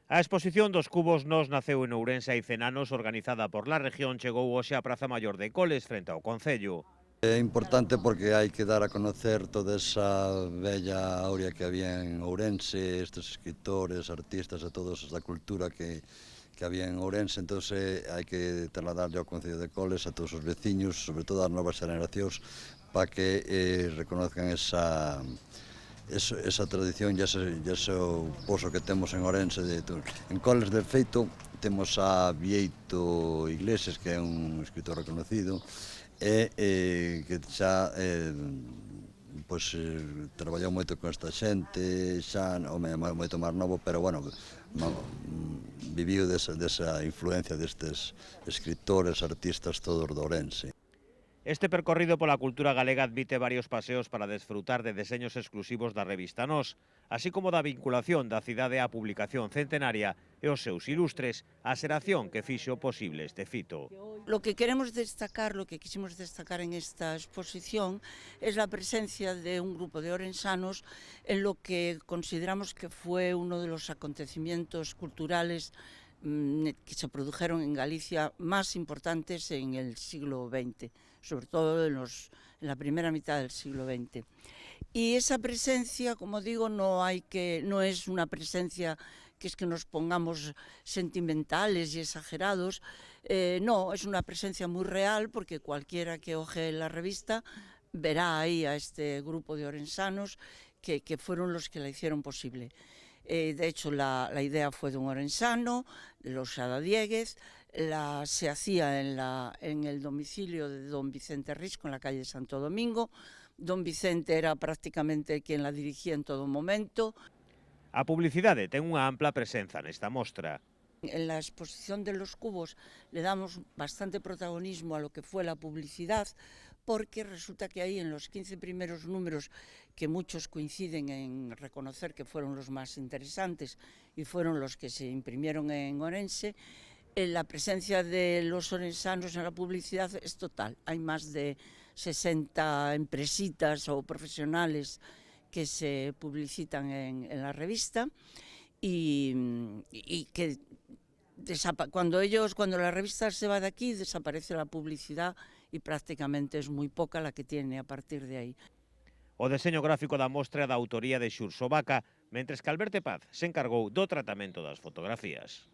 A exposición dos cubos nos naceu en Ourense hai 100 anos, organizada por la región, chegou hoxe á Praza Maior de Coles, frente ao Concello. É importante porque hai que dar a conocer toda esa bella aurea que había en Ourense, estes escritores, artistas e todos da cultura que había en Ourense, entón hai que trasladarlle ao Concello de Coles a todos os veciños, sobre todo ás novas generacións, para que reconozcan esa tradición e ese pozo que temos en Ourense. En Coles, de feito, temos a Bieito Iglesias, que é un escritor reconocido, que xa traballou moito con esta xente, xa moito máis novo, pero bueno, viviu desa influencia destes escritores, artistas todos de Ourense. Este percorrido pola cultura galega admite varios paseos para desfrutar de deseños exclusivos da revista Nós, así como da vinculación da cidade á publicación centenaria e os seus ilustres, a xeración que fixo posible este fito. Lo que queremos destacar, lo que quisimos destacar en esta exposición es la presencia de un grupo de orensanos en lo que consideramos que fue uno de los acontecimientos culturales que se produjeron en Galicia más importantes en el siglo XX, sobre todo en la primera mitad del siglo XX. Y esa presencia, como digo, no es una presencia que es que nos pongamos sentimentales y exagerados, no, es una presencia muy real, porque cualquiera que oje la revista verá ahí a este grupo de orensanos que fueron los que la hicieron posible. De hecho, la idea fue de un orensano, de los Dieguez, se hacía en el domicilio de don Vicente Risco, en la calle Santo Domingo. Don Vicente era prácticamente quien la dirigía en todo momento. A publicidade ten unha ampla presenza nesta mostra. En la exposición de los cubos le damos bastante protagonismo a lo que fue la publicidad, porque resulta que ahí en los 15 primeros números, que muchos coinciden en reconocer que fueron los más interesantes y fueron los que se imprimieron en Ourense, la presencia de los orensanos en la publicidad es total. Hay más de 60 empresitas o profesionales que se publicitan en la revista y que cuando la revista se va de aquí, desaparece la publicidad y prácticamente es muy poca la que tiene a partir de ahí. O deseño gráfico da mostra é da autoría de Xurso Vaca, mentres que Alberto Paz se encargou do tratamento das fotografías.